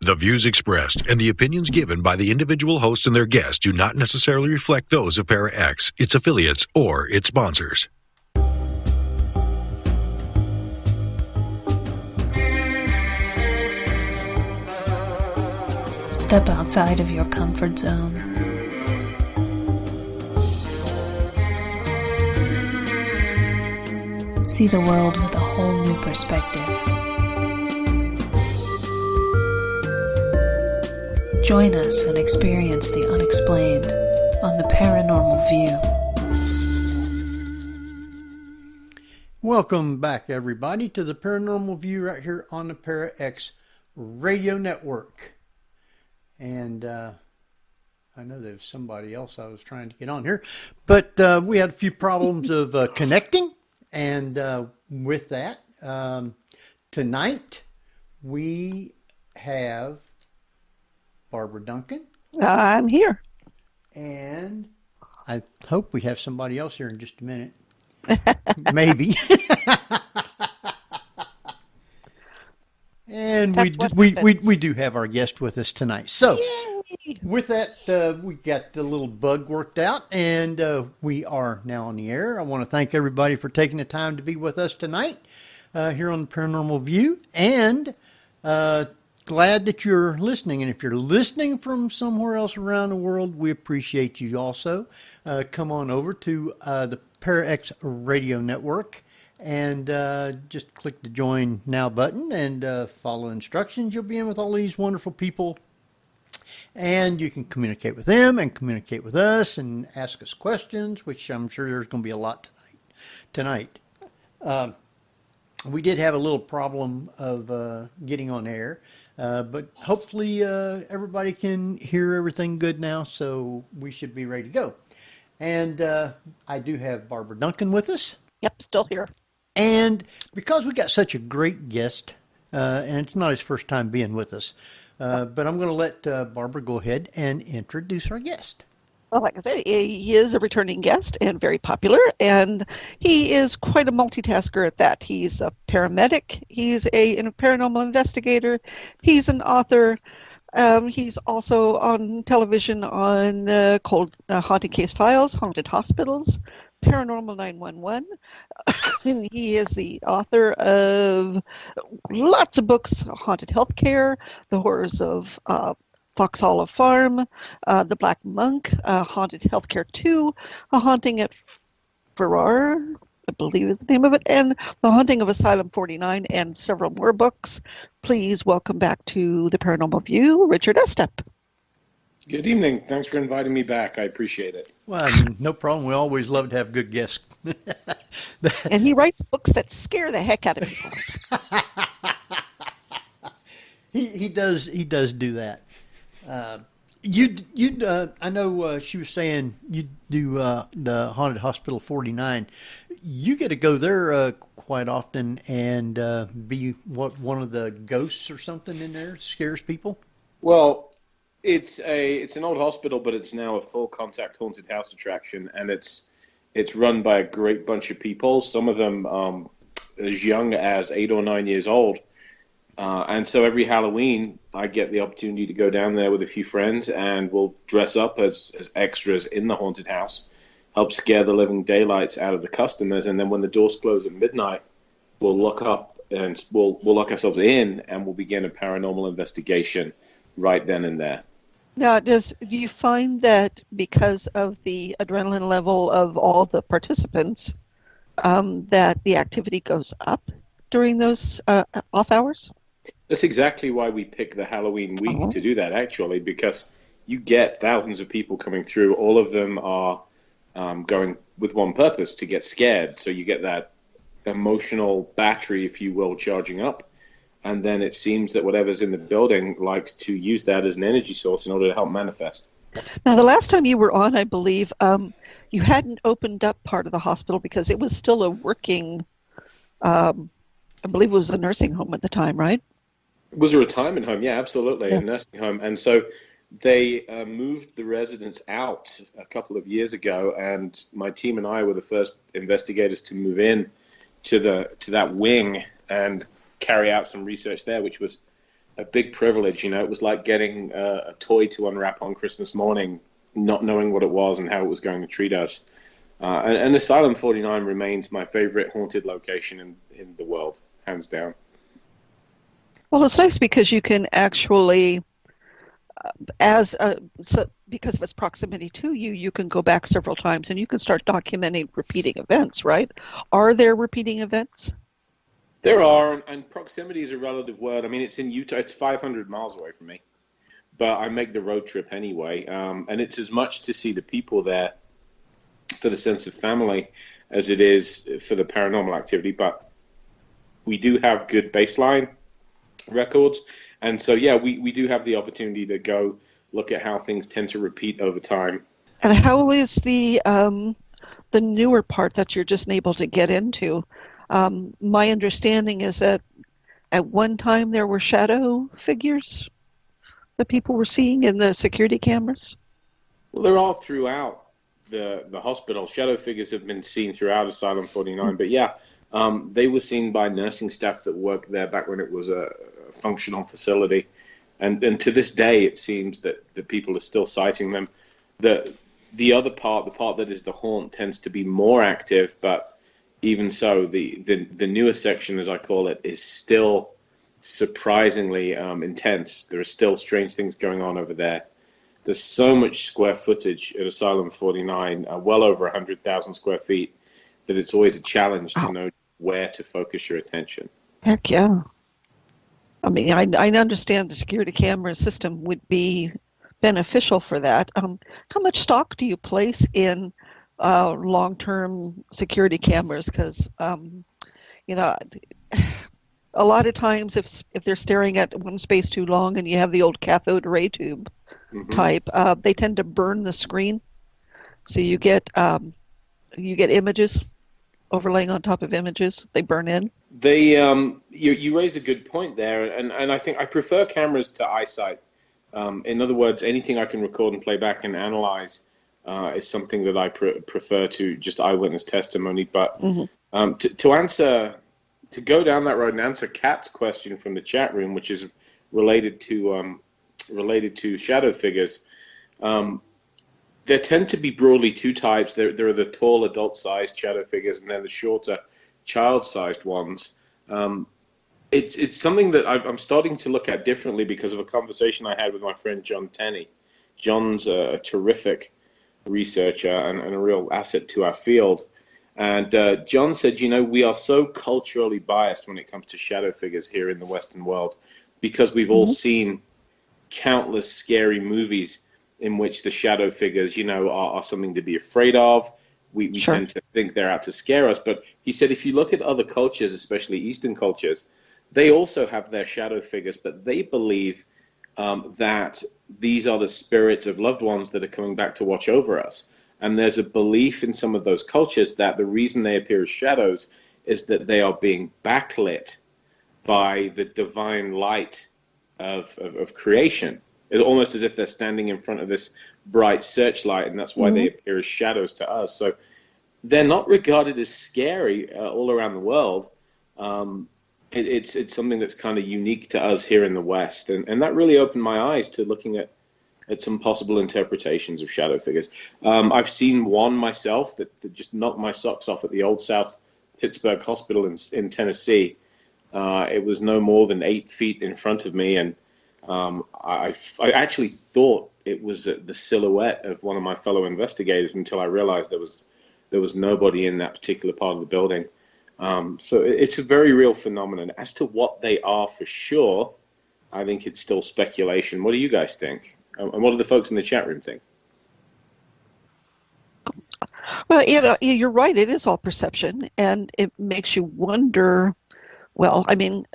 The views expressed and the opinions given by the individual host and their guests do not necessarily reflect those of Para-X, its affiliates, or its sponsors. Step outside of your comfort zone. See the world with a whole new perspective. Join us and experience the unexplained on the Paranormal View. Welcome back, everybody, to the Paranormal View right here on the Para-X Radio Network. And I know there's somebody else I was trying to get on here, but we had a few problems of connecting. And with that, tonight we have Barbara Duncan. I'm here. And I hope we have somebody else here in just a minute. Maybe. And we do have our guest with us tonight. So, yay! With that, we got the little bug worked out, and we are now on the air. I want to thank everybody for taking the time to be with us tonight here on the Paranormal View, and glad that you're listening. And if you're listening from somewhere else around the world, we appreciate you also. Come on over to the Para-X Radio Network. And just click the Join Now button and follow instructions. You'll be in with all these wonderful people. And you can communicate with them and communicate with us and ask us questions, which I'm sure there's going to be a lot tonight. We did have a little problem of getting on air. But hopefully everybody can hear everything good now, so we should be ready to go. And I do have Barbara Duncan with us. Yep, still here. And because we got such a great guest, and it's not his first time being with us, but I'm going to let Barbara go ahead and introduce our guest. Well, like I said, he is a returning guest and very popular, and he is quite a multitasker at that. He's a paramedic, he's a paranormal investigator, he's an author. He's also on television on called Haunted Case Files, Haunted Hospitals, Paranormal 911. And he is the author of lots of books: Haunted Healthcare, The Horrors of Fox Hollow Farm, The Black Monk, Haunted Healthcare 2, A Haunting at Farrar, I believe is the name of it, and The Haunting of Asylum 49, and several more books. Please welcome back to the Paranormal View, Richard Estep. Good evening. Thanks for inviting me back. I appreciate it. Well, no problem. We always love to have good guests. And he writes books that scare the heck out of people. He does do that. I know she was saying you do the Haunted Hospital 49. You get to go there quite often and be one of the ghosts or something in there, scares people. Well, it's an old hospital, but it's now a full contact haunted house attraction, and it's run by a great bunch of people. Some of them as young as 8 or 9 years old. And so every Halloween, I get the opportunity to go down there with a few friends, and we'll dress up as extras in the haunted house, help scare the living daylights out of the customers, and then when the doors close at midnight, we'll look up and we'll lock ourselves in, and we'll begin a paranormal investigation right then and there. Now, do you find that because of the adrenaline level of all the participants, that the activity goes up during those off hours? That's exactly why we pick the Halloween week to do that, actually, because you get thousands of people coming through. All of them are going with one purpose, to get scared. So you get that emotional battery, if you will, charging up. And then it seems that whatever's in the building likes to use that as an energy source in order to help manifest. Now, the last time you were on, I believe, you hadn't opened up part of the hospital because it was still a working, I believe it was a nursing home at the time, right? It was a retirement home, yeah, absolutely, a nursing home. And so they moved the residents out a couple of years ago, and my team and I were the first investigators to move in to that wing and carry out some research there, which was a big privilege. It was like getting a toy to unwrap on Christmas morning, not knowing what it was and how it was going to treat us. And Asylum 49 remains my favorite haunted location in the world, hands down. Well, it's nice because you can actually, because of its proximity to you, you can go back several times and you can start documenting repeating events, right? Are there repeating events? There are, and proximity is a relative word. I mean, it's in Utah. It's 500 miles away from me, but I make the road trip anyway. And it's as much to see the people there for the sense of family as it is for the paranormal activity. But we do have good baseline records. And so, yeah, we do have the opportunity to go look at how things tend to repeat over time. And how is the newer part that you're just able to get into? My understanding is that at one time there were shadow figures that people were seeing in the security cameras. Well, they're all throughout the hospital. Shadow figures have been seen throughout Asylum 49, but yeah, they were seen by nursing staff that worked there back when it was a functional facility. And to this day, it seems that people are still citing them. The other part, the part that is the haunt, tends to be more active, but even so, the newer section, as I call it, is still surprisingly intense. There are still strange things going on over there. There's so much square footage at Asylum 49, well over 100,000 square feet, that it's always a challenge to know where to focus your attention. Heck yeah. I mean, I understand the security camera system would be beneficial for that. How much stock do you place in long-term security cameras? Because, a lot of times if they're staring at one space too long and you have the old cathode ray tube type, they tend to burn the screen. So you get images overlaying on top of images. They burn in. You raise a good point there, and I think I prefer cameras to eyesight. In other words, anything I can record and play back and analyze is something that I prefer to just eyewitness testimony. But to go down that road and answer Kat's question from the chat room, which is related to shadow figures, there tend to be broadly two types. There are the tall adult-sized shadow figures, and then the shorter child-sized ones. It's something that I'm starting to look at differently because of a conversation I had with my friend John Tenney. John's a terrific researcher and a real asset to our field. And John said, we are so culturally biased when it comes to shadow figures here in the Western world because we've all seen countless scary movies in which the shadow figures, are something to be afraid of. We tend to think they're out to scare us. But he said if you look at other cultures, especially Eastern cultures, they also have their shadow figures, but they believe that these are the spirits of loved ones that are coming back to watch over us. And there's a belief in some of those cultures that the reason they appear as shadows is that they are being backlit by the divine light of creation. It's almost as if they're standing in front of this bright searchlight, and that's why they appear as shadows to us. So they're not regarded as scary all around the world. It's something that's kind of unique to us here in the West, and that really opened my eyes to looking at some possible interpretations of shadow figures. I've seen one myself that just knocked my socks off at the Old South Pittsburgh Hospital in Tennessee. It was no more than 8 feet in front of me, and I actually thought it was the silhouette of one of my fellow investigators until I realized there was nobody in that particular part of the building. So it's a very real phenomenon. As to what they are for sure, I think it's still speculation. What do you guys think? And what do the folks in the chat room think? Well, you're right. It is all perception, and it makes you wonder. Well, I mean,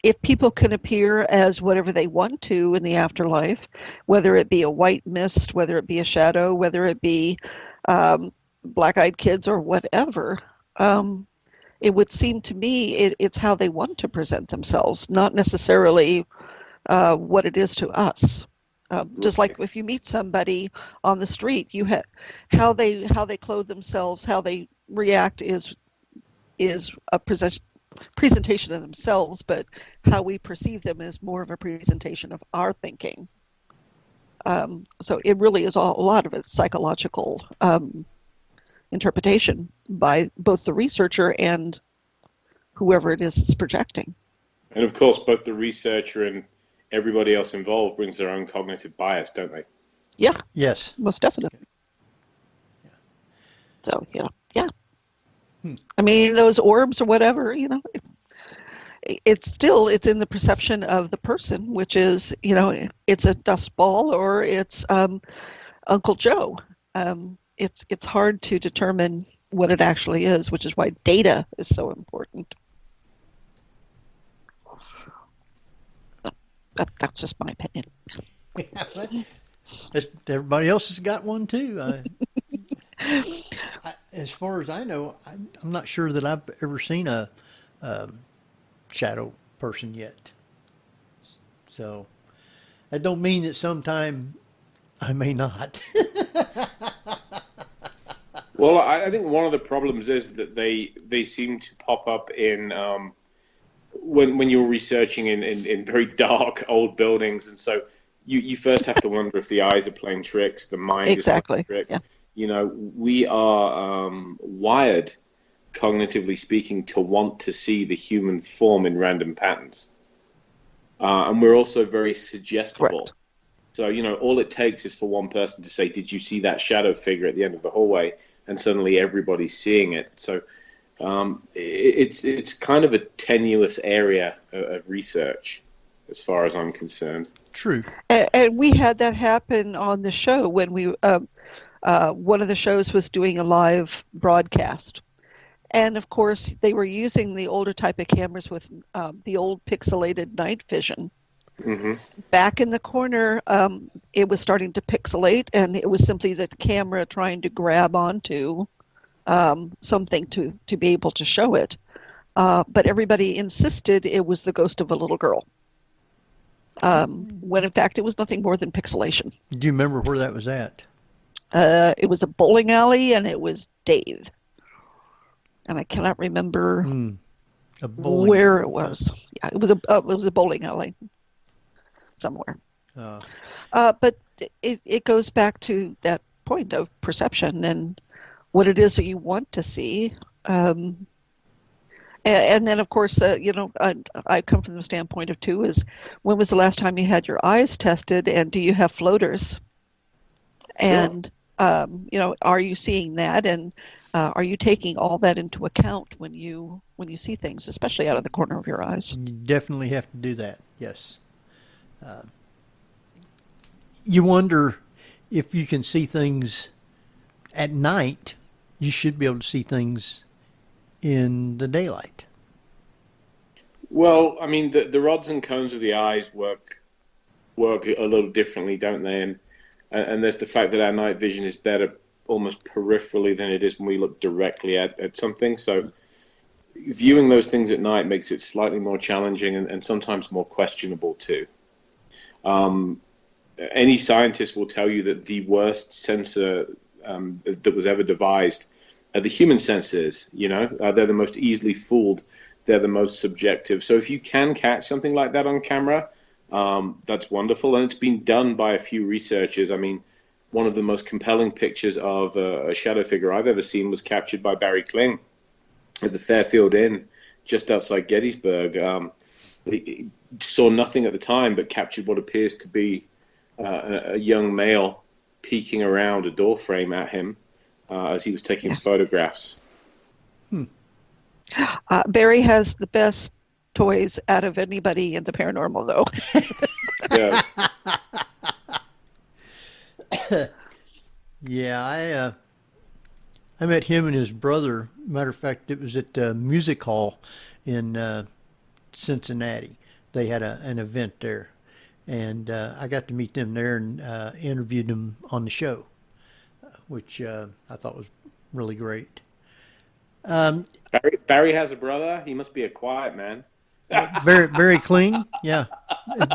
if people can appear as whatever they want to in the afterlife, whether it be a white mist, whether it be a shadow, whether it be black-eyed kids or whatever, it would seem to me it's how they want to present themselves, not necessarily what it is to us. Just like if you meet somebody on the street, how they clothe themselves, how they react is a presentation of themselves, but how we perceive them is more of a presentation of our thinking. So it really is a lot of it psychological interpretation by both the researcher and whoever it is that's projecting. And of course, both the researcher and everybody else involved brings their own cognitive bias, don't they? Yeah. Yes. Most definitely. Yeah. So, yeah. I mean, those orbs or whatever, it's in the perception of the person, which is, it's a dust ball or it's Uncle Joe. It's hard to determine what it actually is, which is why data is so important. That's just my opinion. Everybody else has got one too. As far as I know, I'm not sure that I've ever seen a shadow person yet. So that don't mean that sometime I may not. Well, I think one of the problems is that they seem to pop up in when you're researching in very dark old buildings, and so you first have to wonder if the eyes are playing tricks, the mind is playing tricks. Yeah. We are wired, cognitively speaking, to want to see the human form in random patterns. And we're also very suggestible. Correct. So, all it takes is for one person to say, did you see that shadow figure at the end of the hallway? And suddenly everybody's seeing it. So it's kind of a tenuous area of research as far as I'm concerned. True. And we had that happen on the show when we... one of the shows was doing a live broadcast. And of course, they were using the older type of cameras with the old pixelated night vision. Mm-hmm. Back in the corner, it was starting to pixelate, and it was simply the camera trying to grab onto something to be able to show it. But everybody insisted it was the ghost of a little girl. When in fact, it was nothing more than pixelation. Do you remember where that was at? It was a bowling alley, and it was Dave. And I cannot remember where it was. Yeah, it was a bowling alley somewhere. But it goes back to that point of perception and what it is that you want to see. And then, of course, I come from the standpoint of too is when was the last time you had your eyes tested, and do you have floaters? And are you seeing that, and are you taking all that into account when you see things, especially out of the corner of your eyes? You definitely have to do that. Yes. You wonder if you can see things at night. You should be able to see things in the daylight. Well, I mean, the rods and cones of the eyes work a little differently, don't they? And there's the fact that our night vision is better almost peripherally than it is when we look directly at something. So viewing those things at night makes it slightly more challenging and sometimes more questionable too. Any scientist will tell you that the worst sensor that was ever devised are the human senses. They're the most easily fooled. They're the most subjective. So if you can catch something like that on camera, that's wonderful. And it's been done by a few researchers. I mean, one of the most compelling pictures of a shadow figure I've ever seen was captured by Barry Kling at the Fairfield Inn just outside Gettysburg. He saw nothing at the time, but captured what appears to be a young male peeking around a door frame at him as he was taking photographs. Barry has the best toys out of anybody in the paranormal, though. Yeah, I met him and his brother. Matter of fact, it was at Music Hall in Cincinnati. They had an event there, and I got to meet them there and interviewed them on the show, which I thought was really great. Barry has a brother. He must be a quiet man. Very clean. Yeah,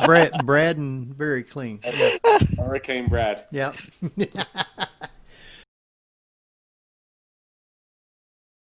Brad and very clean. Yeah. Hurricane Brad. Yeah.